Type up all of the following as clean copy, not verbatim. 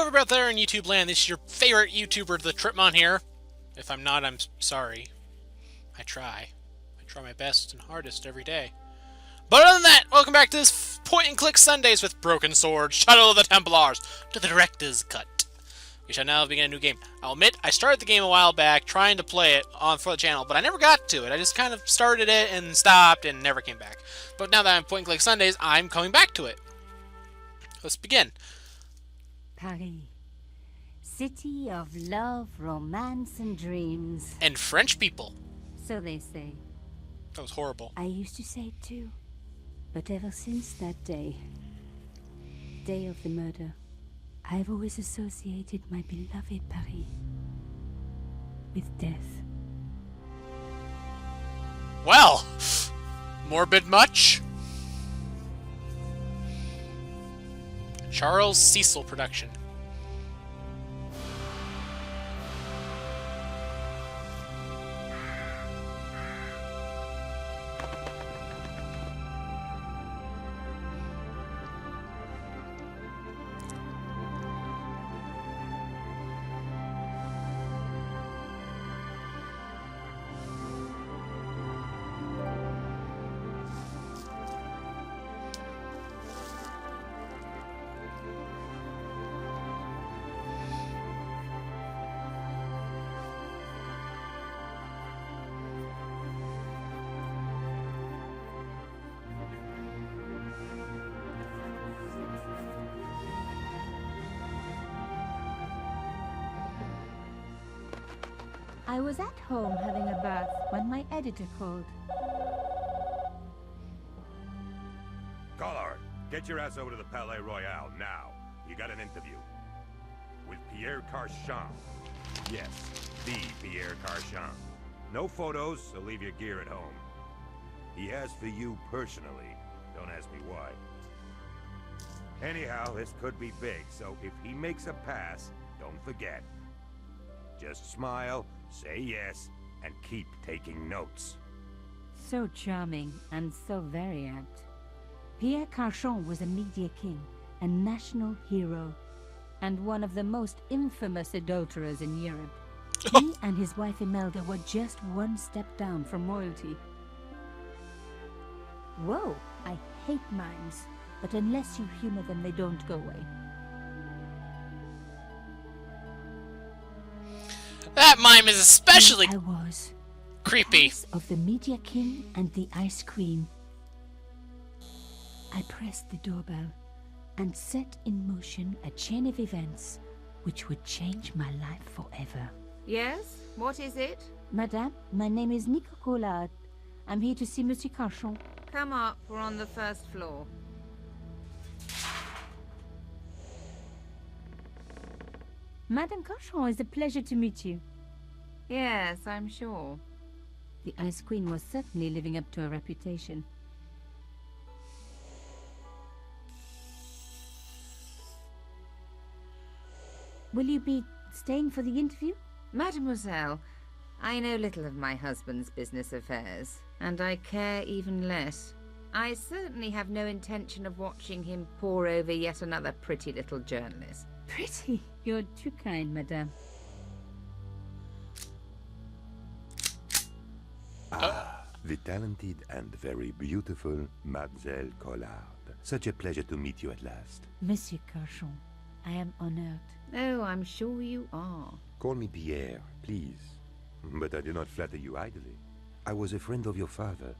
everybody out there in YouTube land. This is your favorite YouTuber, the Tripmon here. If I'm not, I'm sorry. I try. I try my best and hardest every day. But other than that, welcome back to this point-and-click Sundays with Broken Sword, Shadow of the Templars, to the director's cut. We shall now begin a new game. I'll admit, I started the game a while back, trying to play it for the channel, but I never got to it. I just kind of started it and stopped and never came back. But now that I'm point-and-click Sundays, I'm coming back to it. Let's begin. Paris. City of love, romance, and dreams. And French people. So they say. That was horrible. I used to say it too. But ever since that day of the murder, I've always associated my beloved Paris with death. Well, morbid much? Charles Cecil production. I was at home having a bath when my editor called. Collard, get your ass over to the Palais Royale now. You got an interview. With Pierre Carchon. Yes, the Pierre Carchon. No photos, so leave your gear at home. He asked for you personally. Don't ask me why. Anyhow, this could be big, so if he makes a pass, don't forget. Just smile, say yes, and keep taking notes. So charming and so very apt. Pierre Carchon was a media king, a national hero, and one of the most infamous adulterers in Europe. He and his wife Imelda were just one step down from royalty. Whoa, I hate mimes, but unless you humor them, they don't go away. That mime is especially I was creepy. of the media king and the ice queen. I pressed the doorbell and set in motion a chain of events which would change my life forever. Yes? What is it? Madame, my name is Nico Collard. I'm here to see Monsieur Carchon. Come up, we're on the first floor. Madame Carchon, it's a pleasure to meet you. Yes, I'm sure. The Ice Queen was certainly living up to her reputation. Will you be staying for the interview? Mademoiselle, I know little of my husband's business affairs, and I care even less. I certainly have no intention of watching him pore over yet another pretty little journalist. Pretty. You're too kind, madame. The talented and very beautiful Mademoiselle Collard. Such a pleasure to meet you at last. Monsieur Carchon, I am honored. Oh, I'm sure you are. Call me Pierre, please. But I do not flatter you idly. I was a friend of your father.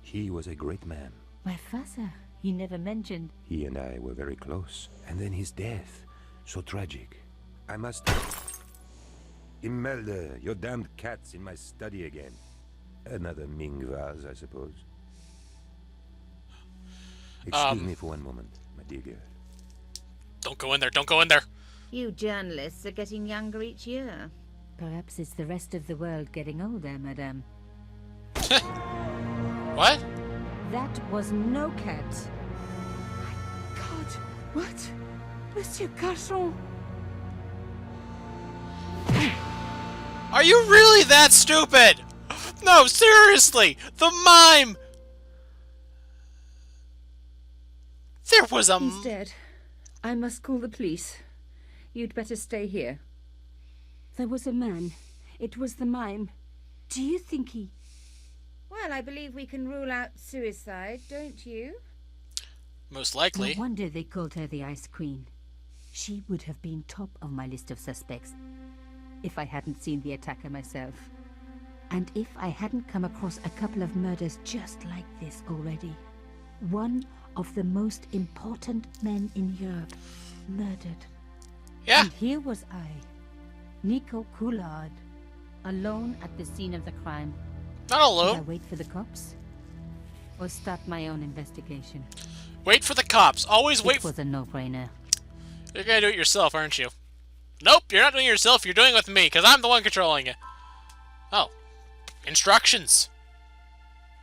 He was a great man. My father, he never mentioned. He and I were very close. And then his death. So tragic. I must... Imelda, your damned cat's in my study again. Another Ming vase, I suppose. Excuse me for one moment, my dear girl. Don't go in there, don't go in there. You journalists are getting younger each year. Perhaps it's the rest of the world getting older, madame. What? That was no cat. My God, what? Monsieur Carchon! Are you really that stupid? No, seriously! The mime! There was a... He's dead. I must call the police. You'd better stay here. There was a man. It was the mime. Do you think he... Well, I believe we can rule out suicide, don't you? Most No likely. wonder they called her the Ice Queen. She would have been top of my list of suspects if I hadn't seen the attacker myself. And if I hadn't come across a couple of murders just like this already. One of the most important men in Europe murdered. Yeah. And here was I, Nico Coulard, alone at the scene of the crime. Not Should I alone. wait for the cops? Or start my own investigation? Wait for the cops. Always wait. It was a no-brainer. You're gonna do it yourself, aren't you? Nope, you're not doing it yourself. You're doing it with me, because I'm the one controlling it. Oh. Instructions.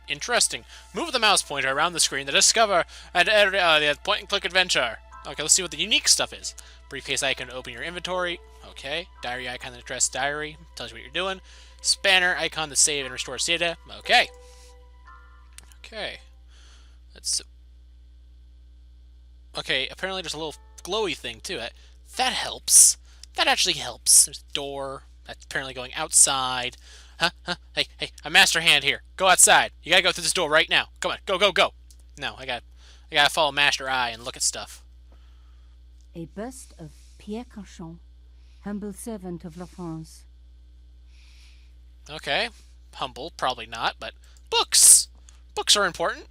Interesting. Move the mouse pointer around the screen to discover the point-and-click adventure. Okay, let's see what the unique stuff is. Briefcase icon to open your inventory. Okay. Diary icon to address diary. Tells you what you're doing. Spanner icon to save and restore data. Okay. Okay. Let's... Okay, apparently there's a little glowy thing to it. That helps. That actually helps. There's a door. That's apparently going outside. Huh? Hey, a master hand here. Go outside. You gotta go through this door right now. Come on, go. No, I gotta follow Master Eye and look at stuff. A bust of Pierre Carchon, humble servant of La France. Okay. Humble, probably not, but books! Books are important.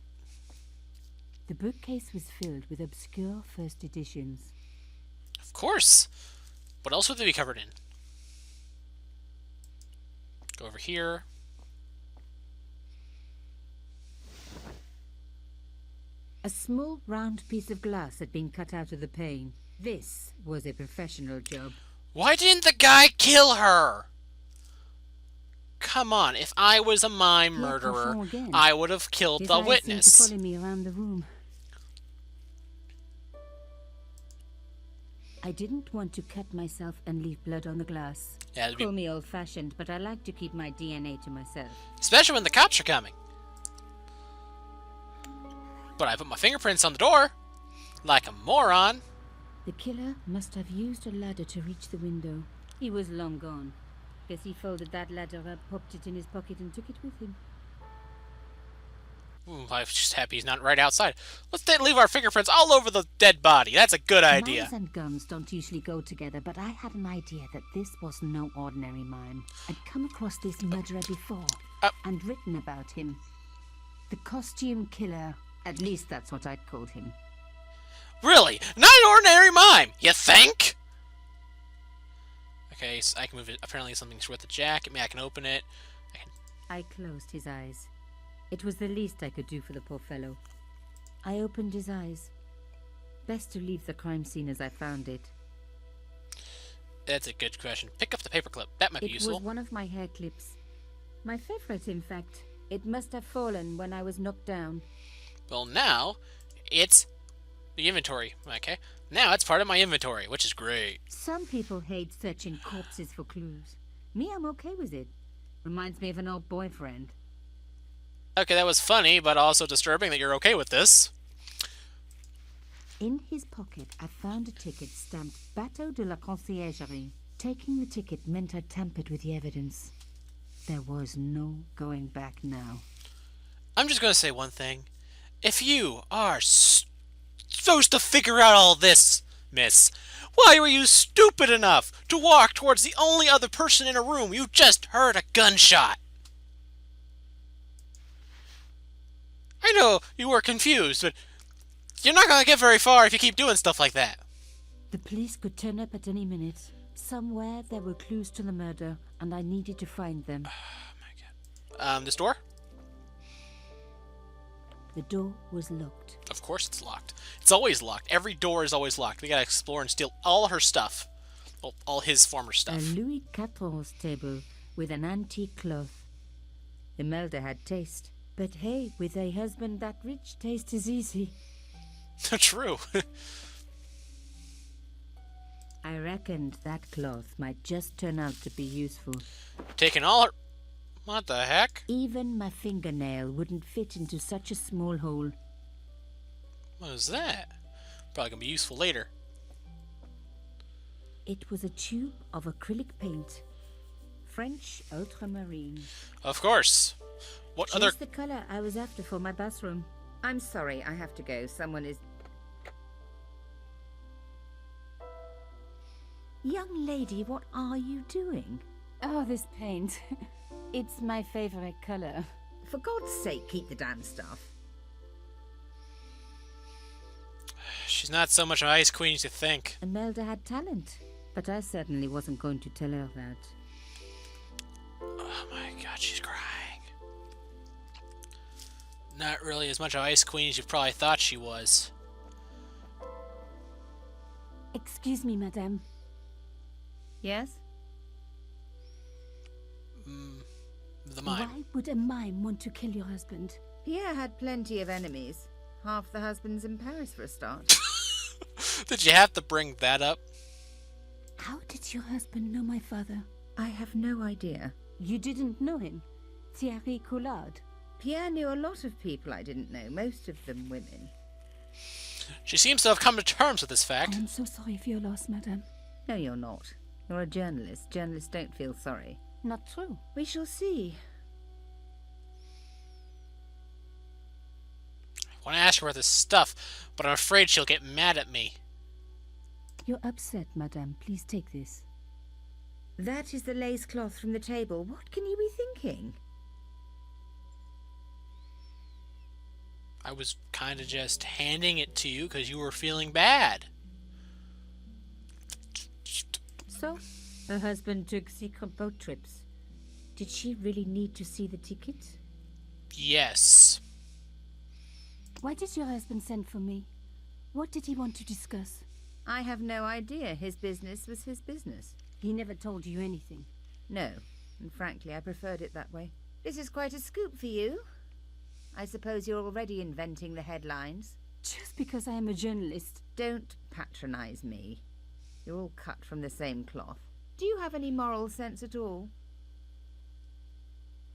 The bookcase was filled with obscure first editions. Of course. What else would they be covered in? Go over here. A small round piece of glass had been cut out of the pane. This was a professional job. Why didn't the guy kill her? Come on, if I was a mime Pierre murderer, Carchon again. I would have killed His the eyes witness. seemed to follow me around the room. I didn't want to cut myself and leave blood on the glass. Yeah, it'd Call be, me old-fashioned, but I like to keep my DNA to myself. especially when the cops are coming. But I put my fingerprints on the door. Like a moron. The killer must have used a ladder to reach the window. He was long gone. Guess he folded that ladder up, popped it in his pocket, and took it with him. I'm just happy he's not right outside. Let's then leave our fingerprints all over the dead body. That's a good idea. Mimes and guns don't usually go together, but I had an idea that this was no ordinary mime. I'd come across this murderer before, and written about him. The costume killer. At least that's what I'd called him. Really? Not an ordinary mime, you think? Okay, so I can move it. Apparently something's with the jacket. I can open it. I closed his eyes. It was the least I could do for the poor fellow. I opened his eyes. Best to leave the crime scene as I found it. That's a good question. Pick up the paperclip. That might be It useful. was one of my hair clips. My favorite, in fact. It must have fallen when I was knocked down. Well, now it's the inventory. Okay. Now it's part of my inventory, which is great. Some people hate searching corpses for clues. Me, I'm okay with it. Reminds me of an old boyfriend. Okay, that was funny, but also disturbing that you're okay with this. In his pocket, I found a ticket stamped Bateau de la Conciergerie. Taking the ticket meant I'd tampered with the evidence. There was no going back now. I'm just going to say one thing. If you are supposed to figure out all this, miss, why were you stupid enough to walk towards the only other person in a room you just heard a gunshot? I know you were confused, but you're not going to get very far if you keep doing stuff like that. The police could turn up at any minute. Somewhere there were clues to the murder, and I needed to find them. Oh my god. This door? The door was locked. Of course it's locked. It's always locked. Every door is always locked. We gotta explore and steal all her stuff. Well, all his former A stuff. Louis XIV table with an antique cloth. Imelda had taste. But hey, with a husband that rich, taste is easy. True. I reckoned that cloth might just turn out to be useful. Taking all her... What the heck? Even my fingernail wouldn't fit into such a small hole. What is that? Probably gonna be useful later. It was a tube of acrylic paint. French ultramarine. Of course. What Just other... the color I was after for my bathroom. I'm sorry, I have to go. Someone is... Young lady, what are you doing? Oh, this paint. It's my favorite color. For God's sake, keep the damn stuff. She's not so much an ice queen as you think. Imelda had talent, but I certainly wasn't going to tell her that. Oh my god, she's crying. Not really as much of an ice queen as you probably thought she was. Excuse me, madame. Yes? The mime. Why would a mime want to kill your husband? Pierre had plenty of enemies. Half the husbands in Paris, for a start. Did you have to bring that up? How did your husband know my father? I have no idea. You didn't know him? Thierry Collard? Pierre knew a lot of people I didn't know, most of them women. She seems to have come to terms with this fact. I'm so sorry for your loss, madame. No, you're not. You're a journalist. Journalists don't feel sorry. Not true. We shall see. I want to ask her about this stuff, but I'm afraid she'll get mad at me. You're upset, madame. Please take this. That is the lace cloth from the table. What can you be thinking? I was kind of just handing it to you because you were feeling bad. So, her husband took secret boat trips. Did she really need to see the ticket? Yes. Why did your husband send for me? What did he want to discuss? I have no idea. His business was his business. He never told you anything. No, and frankly, I preferred it that way. This is quite a scoop for you. I suppose you're already inventing the headlines. Just because I am a journalist. Don't patronize me. You're all cut from the same cloth. Do you have any moral sense at all?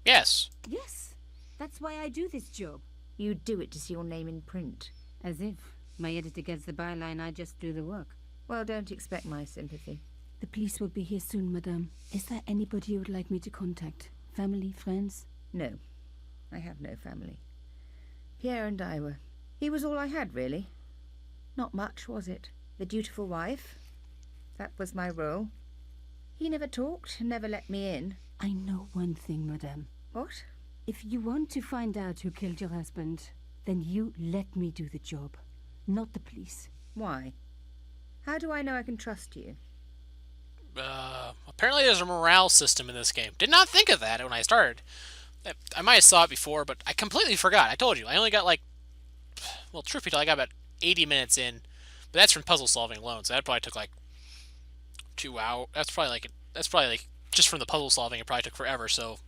Yes. Yes, that's why I do this job. You do it to see your name in print. As if my editor gets the byline, I just do the work. Well, don't expect my sympathy. The police will be here soon, madame. Is there anybody you would like me to contact? Family, friends? No, I have no family. Pierre and I were... He was all I had, really. Not much, was it? The dutiful wife. That was my role. He never talked, never let me in. I know one thing, madame. What? If you want to find out who killed your husband, then you let me do the job, not the police. Why? How do I know I can trust you? Apparently there's a morale system in this game. Did not think of that when I started. I might have saw it before, but I completely forgot. I told you, I only got like... Well, truth be told, I got about 80 minutes in. But that's from puzzle solving alone, so that probably took like 2 hours. That's probably like just from the puzzle solving, it probably took forever, so...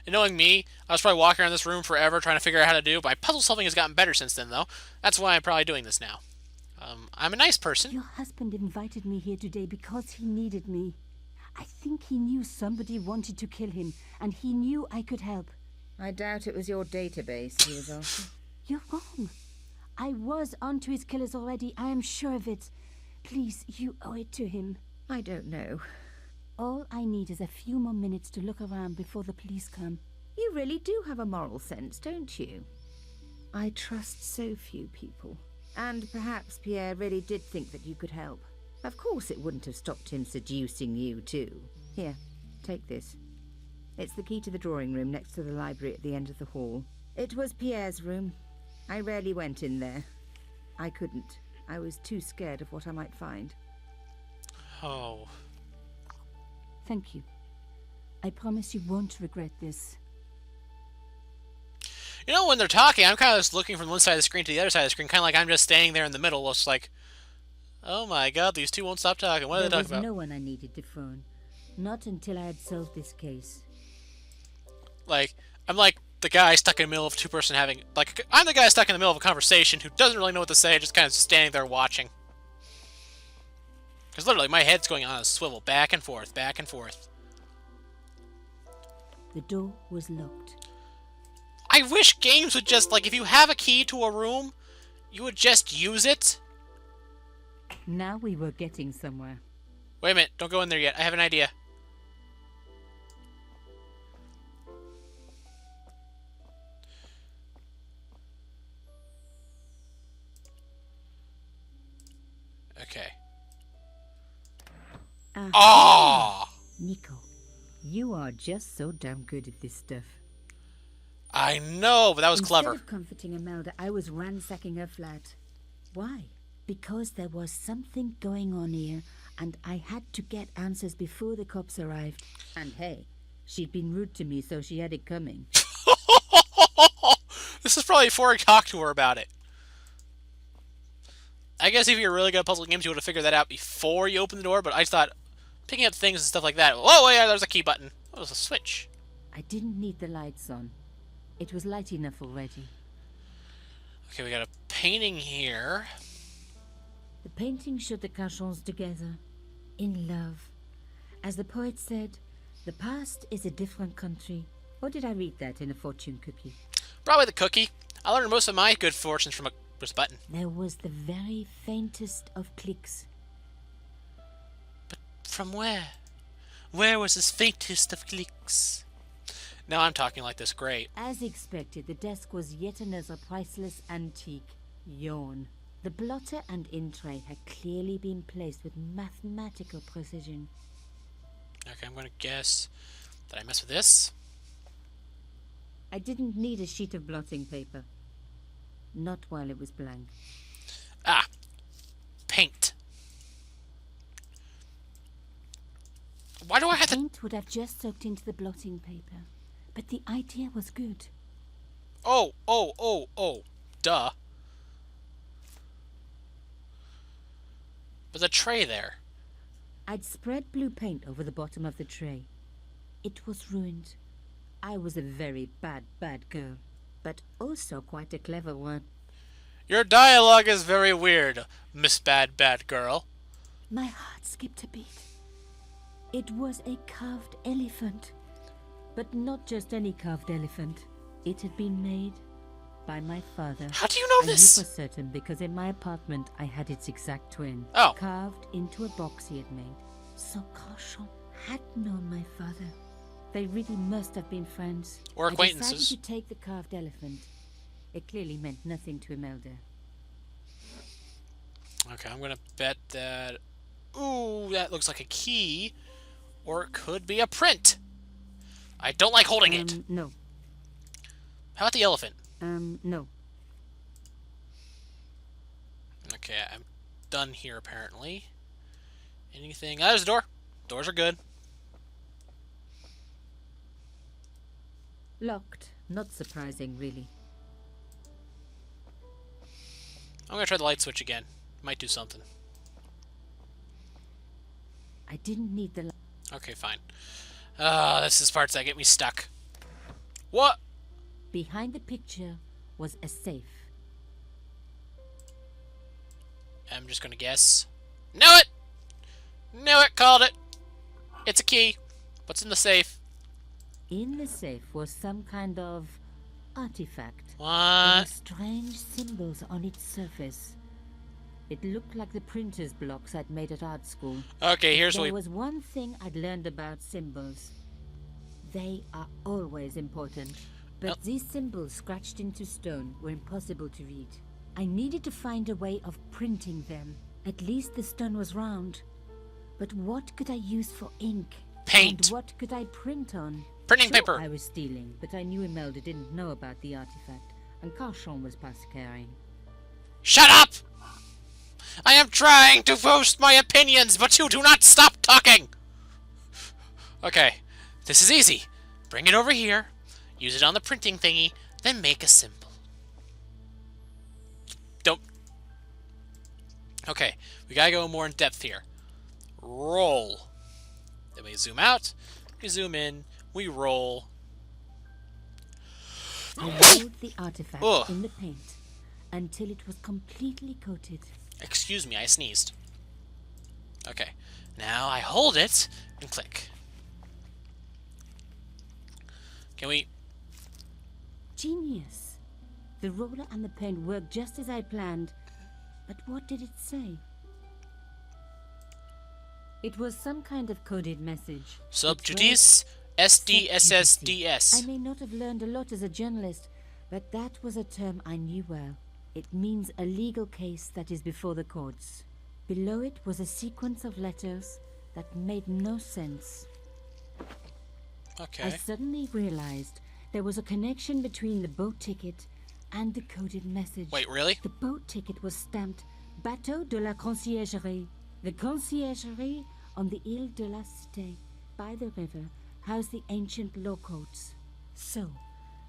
And knowing me, I was probably walking around this room forever trying to figure out how to do. My puzzle solving has gotten better since then, though. That's why I'm probably doing this now. I'm a nice person. Your husband invited me here today because he needed me. I think he knew somebody wanted to kill him, and he knew I could help. I doubt it was your database he was after. You're wrong. I was onto his killers already. I am sure of it. Please, you owe it to him. I don't know. All I need is a few more minutes to look around before the police come. You really do have a moral sense, don't you? I trust so few people. And perhaps Pierre really did think that you could help. Of course it wouldn't have stopped him seducing you, too. Here, take this. It's the key to the drawing room next to the library at the end of the hall. It was Pierre's room. I rarely went in there. I couldn't. I was too scared of what I might find. Oh. Thank you. I promise you won't regret this. You know, when they're talking, I'm kind of just looking from one side of the screen to the other side of the screen, kind of like I'm just standing there in the middle, just like, oh my god, these two won't stop talking. What are they talking about? There was no one I needed to phone. Not until I had solved this case. Like, I'm like the guy stuck in the middle of two-person having... Like, I'm the guy stuck in the middle of a conversation who doesn't really know what to say, just kind of standing there watching. Because literally, my head's going on a swivel, back and forth, back and forth. The door was locked. I wish games would just, like, if you have a key to a room, you would just use it. Now we were getting somewhere. Wait a minute. Don't go in there yet. I have an idea. Okay. Ah! Nico, you are just so damn good at this stuff. I know, but that was clever. Instead of comforting Imelda, I was ransacking her flat. Why? Because there was something going on here, and I had to get answers before the cops arrived. And hey, she'd been rude to me, so she had it coming. This is probably before I talked to her about it. I guess if you're really good at puzzle games, you would have figured that out before you opened the door, but I just thought picking up things and stuff like that. Whoa, yeah, there's a key button. Oh, there's a switch. I didn't need the lights on. It was light enough already. Okay, we got a painting here. The painting showed the Cachons together, in love. As the poet said, the past is a different country. Or did I read that in a fortune cookie? Probably the cookie. I learned most of my good fortunes from a button. There was the very faintest of clicks. But from where? Where was this faintest of clicks? Now I'm talking like this, great. As expected, the desk was yet another priceless antique. Yawn. The blotter and in tray had clearly been placed with mathematical precision. Okay, I'm going to guess that I mess with this. I didn't need a sheet of blotting paper. Not while it was blank. Ah! Paint. Why do I have to... Paint would have just soaked into the blotting paper. But the idea was good. Oh. Duh. There's a tray there. I'd spread blue paint over the bottom of the tray. It was ruined. I was a very bad girl, but also quite a clever one. Your dialogue is very weird, Miss Bad Girl. My heart skipped a beat. It was a carved elephant. But not just any carved elephant. It had been made by my father. How do you know this? I knew for certain because in my apartment I had its exact twin. Oh. Carved into a box he had made. So Cauchon had known my father. They really must have been friends. Or acquaintances. I decided to take the carved elephant. It clearly meant nothing to Imelda. Okay, I'm gonna bet that... Ooh, that looks like a key. Or it could be a print. I don't like holding it. No. How about the elephant? No. Okay, I'm done here, apparently. Anything? Ah, there's a door. Doors are good. Locked. Not surprising, really. I'm gonna try the light switch again. Might do something. I didn't need the light. Okay, fine. This is parts that get me stuck. What? Behind the picture was a safe. I'm just gonna guess. Knew it! Knew it! Called it! It's a key. What's in the safe? In the safe was some kind of artifact. There were What? strange symbols on its surface. It looked like the printer's blocks I'd made at art school. Okay, here's what There we... was one thing I'd learned about symbols. They are always important. But these symbols scratched into stone were impossible to read. I needed to find a way of printing them. At least the stone was round. But what could I use for ink? Paint. And what could I print on? Printing Sure, paper. I was stealing, but I knew Imelda didn't know about the artifact, and Cauchon was past caring. Shut up! I am trying to post my opinions, but you do not stop talking! Okay, this is easy. Bring it over here, use it on the printing thingy, then make a symbol. Don't... Okay, we gotta go more in depth here. Roll. Then we zoom out, we zoom in, we roll. I rolled the artifact Ugh. in the paint until it was completely coated. Excuse me, I sneezed. Okay, now I hold it and click. Can we... Genius! The roller and the paint worked just as I planned. But what did it say? It was some kind of coded message. Sub It read, judice SDSSDS. I may not have learned a lot as a journalist, but that was a term I knew well. It means a legal case that is before the courts. Below it was a sequence of letters that made no sense. Okay. I suddenly realized there was a connection between the boat ticket and the coded message. Wait, really? The boat ticket was stamped Bateau de la Conciergerie. The conciergerie on the Ile de la Cité, by the river, housed the ancient law courts. So,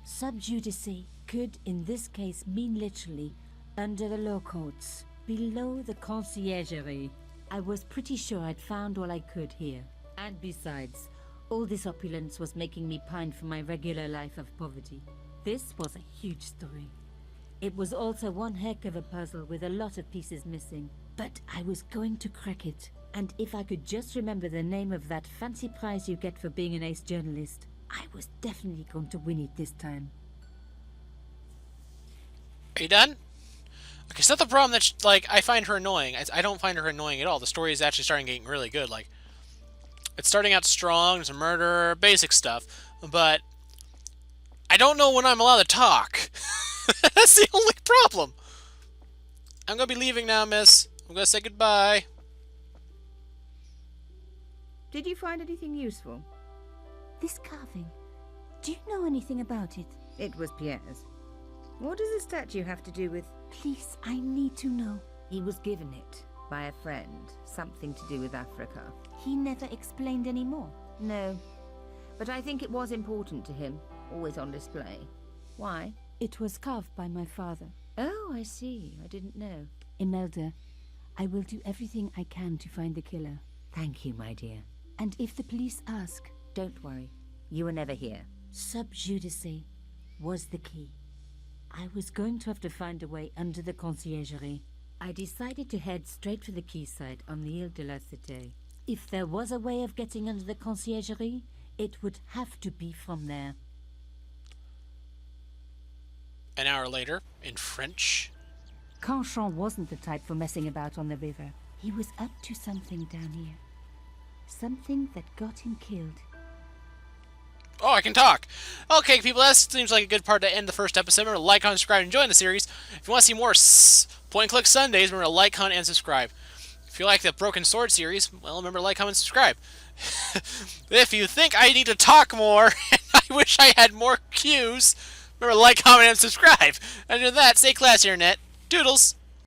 sub judice could in this case mean literally under the law courts, below the conciergerie. I was pretty sure I'd found all I could here. And besides, all this opulence was making me pine for my regular life of poverty. This was a huge story. It was also one heck of a puzzle with a lot of pieces missing. But I was going to crack it. And if I could just remember the name of that fancy prize you get for being an ace journalist, I was definitely going to win it this time. Are you done? Okay, it's not the problem that, like, I find her annoying. I don't find her annoying at all. The story is actually starting getting really good. Like, it's starting out strong, there's a murder, basic stuff. But I don't know when I'm allowed to talk. That's the only problem. I'm going to be leaving now, miss. I'm going to say goodbye. Did you find anything useful? This carving, do you know anything about it? It was Pierre's. What does the statue have to do with... Please, I need to know. He was given it by a friend. Something to do with Africa. He never explained any more. No. But I think it was important to him. Always on display. Why? It was carved by my father. Oh, I see. I didn't know. Imelda, I will do everything I can to find the killer. Thank you, my dear. And if the police ask, Don't worry. You were never here. sub judice was the key. I was going to have to find a way under the conciergerie. I decided to head straight for the quayside on the Ile de la Cité. If there was a way of getting under the conciergerie, it would have to be from there. An hour later, in French. Canchon wasn't the type for messing about on the river. He was up to something down here. Something that got him killed. Oh, I can talk. Okay, people, that seems like a good part to end the first episode. Remember to like, comment, subscribe, and join the series. If you want to see more point-and-click Sundays, remember to like, comment, and subscribe. If you like the Broken Sword series, well, remember to like, comment, and subscribe. If you think I need to talk more, and I wish I had more cues, remember to like, comment, and subscribe. And with that, stay classy, Internet. Doodles!